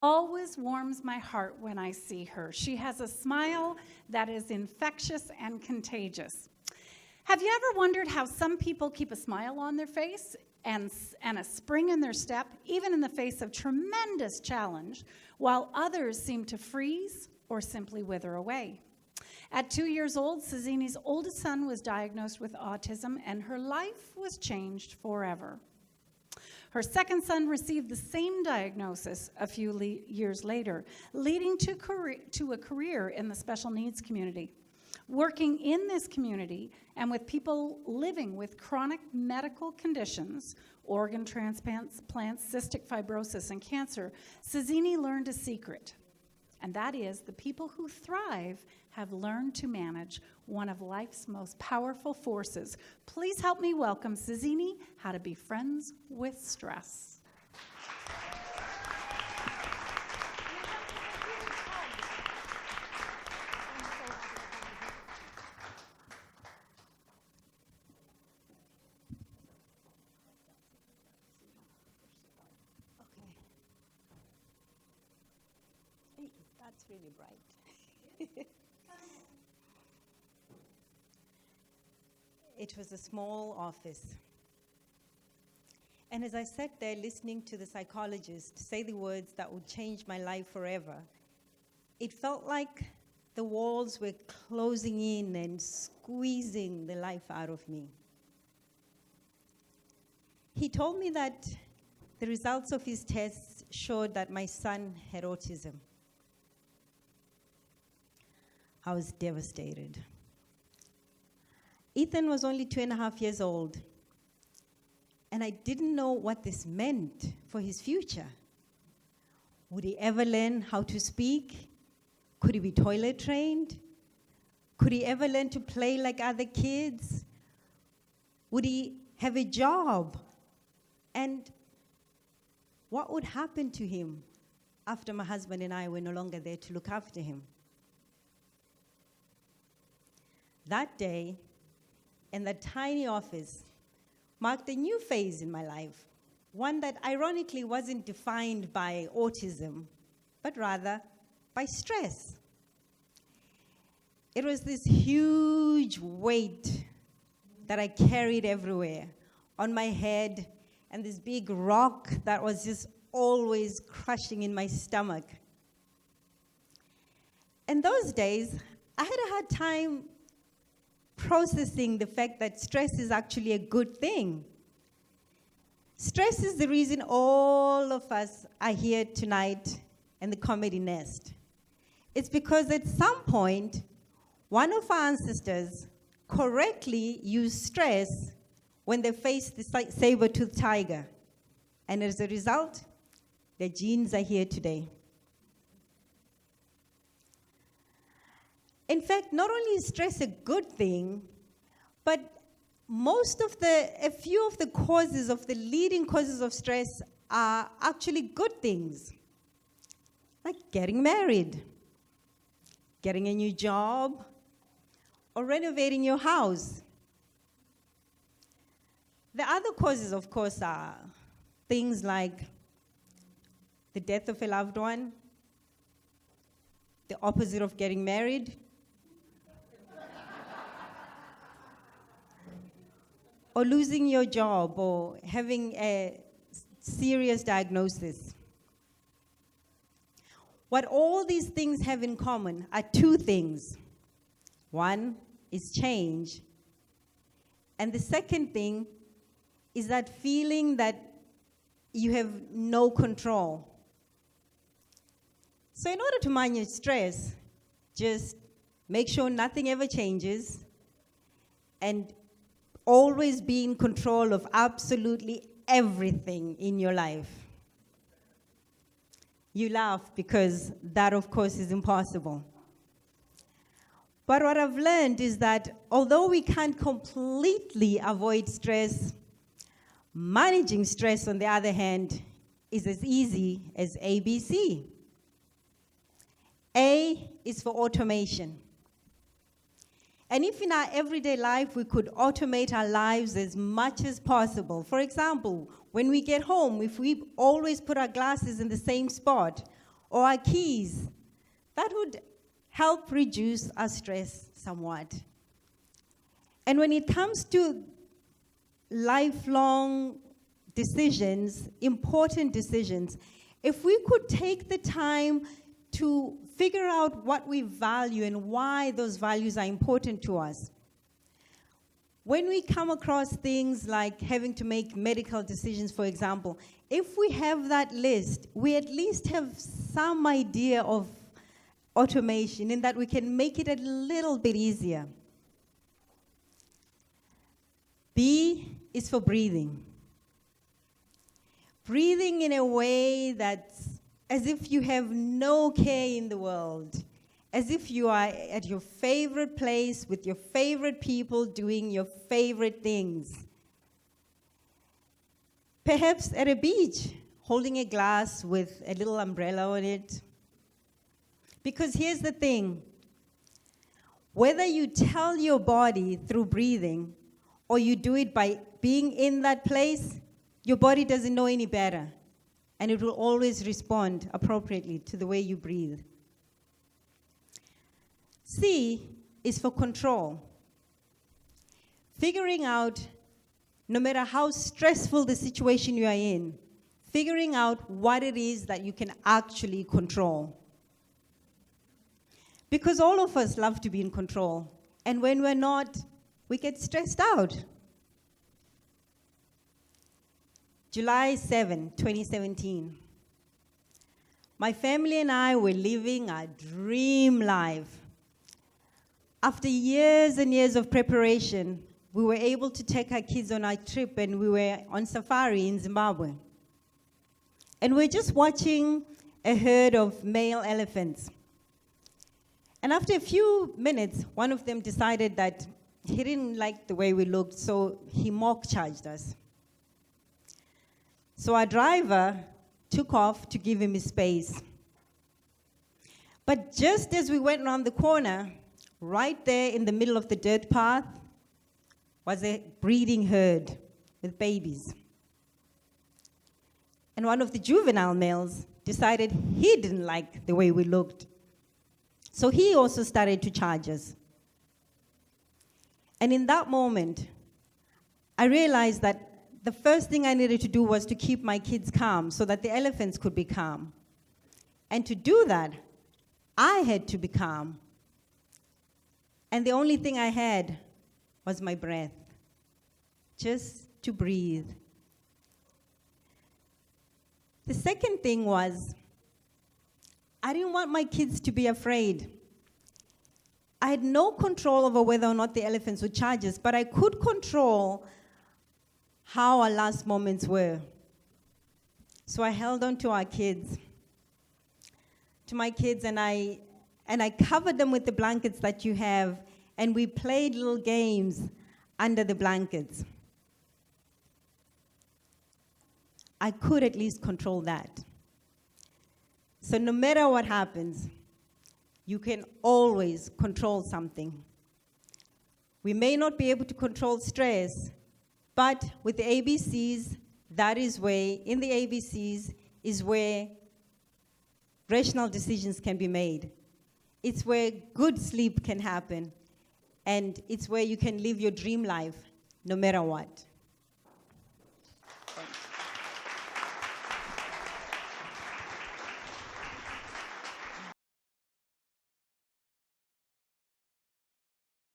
always warms my heart when I see her. She has a smile that is infectious and contagious. Have you ever wondered how some people keep a smile on their face and a spring in their step, even in the face of tremendous challenge, while others seem to freeze or simply wither away? At 2 years old, Sazini's oldest son was diagnosed with autism, and her life was changed forever. Her second son received the same diagnosis a few years later, leading to a career in the special needs community. Working in this community and with people living with chronic medical conditions, organ transplants, cystic fibrosis, and cancer, Sazini learned a secret, and that is the people who thrive have learned to manage one of life's most powerful forces. Please help me welcome Sazini, How to Be Friends with Stress. Okay. That's really bright. It was a small office. And as I sat there listening to the psychologist say the words that would change my life forever, it felt like the walls were closing in and squeezing the life out of me. He told me that the results of his tests showed that my son had autism. I was devastated. Ethan was only 2.5 years old, and I didn't know what this meant for his future. Would he ever learn how to speak? Could he be toilet trained? Could he ever learn to play like other kids? Would he have a job? And what would happen to him after my husband and I were no longer there to look after him? That day, in that tiny office, marked a new phase in my life, one that ironically wasn't defined by autism, but rather by stress. It was this huge weight that I carried everywhere on my head, and this big rock that was just always crushing in my stomach. In those days, I had a hard time processing the fact that stress is actually a good thing. Stress is the reason all of us are here tonight in the Comedy Nest. It's because at some point, one of our ancestors correctly used stress when they faced the saber-toothed tiger. And as a result, their genes are here today. In fact, not only is stress a good thing, but a few of the causes of the leading causes of stress are actually good things, like getting married, getting a new job, or renovating your house. The other causes, of course, are things like the death of a loved one, the opposite of getting married, or losing your job, or having a serious diagnosis. What all these things have in common are two things. One is change, and the second thing is that feeling that you have no control. So in order to manage stress, just make sure nothing ever changes, and always be in control of absolutely everything in your life. You laugh because that, of course, is impossible. But what I've learned is that although we can't completely avoid stress, managing stress, on the other hand, is as easy as ABC. A is for automation. And if in our everyday life we could automate our lives as much as possible, for example, when we get home, if we always put our glasses in the same spot, or our keys. That would help reduce our stress somewhat. And when it comes to lifelong decisions, important decisions, if we could take the time to figure out what we value and why those values are important to us. When we come across things like having to make medical decisions, for example, if we have that list, we at least have some idea of automation in that we can make it a little bit easier. B is for breathing. Breathing in a way that's as if you have no care in the world, as if you are at your favorite place with your favorite people doing your favorite things. Perhaps at a beach, holding a glass with a little umbrella on it. Because here's the thing, whether you tell your body through breathing or you do it by being in that place, your body doesn't know any better. And it will always respond appropriately to the way you breathe. C is for control. Figuring out, no matter how stressful the situation you are in, figuring out what it is that you can actually control. Because all of us love to be in control. And when we're not, we get stressed out. July 7, 2017. My family and I were living our dream life. After years and years of preparation, we were able to take our kids on our trip and we were on safari in Zimbabwe. And we're just watching a herd of male elephants. And after a few minutes, one of them decided that he didn't like the way we looked, so he mock charged us. So our driver took off to give him his space. But just as we went around the corner, right there in the middle of the dirt path was a breeding herd with babies. And one of the juvenile males decided he didn't like the way we looked. So he also started to charge us. And in that moment, I realized that the first thing I needed to do was to keep my kids calm so that the elephants could be calm. And to do that, I had to be calm. And the only thing I had was my breath, just to breathe. The second thing was, I didn't want my kids to be afraid. I had no control over whether or not the elephants would charge us, but I could control how our last moments were. So I held on to my kids, and I covered them with the blankets that you have, and we played little games under the blankets. I could at least control that. So no matter what happens, you can always control something. We may not be able to control stress, but with the ABCs, that is where, in the ABCs, is where rational decisions can be made. It's where good sleep can happen. And it's where you can live your dream life, no matter what.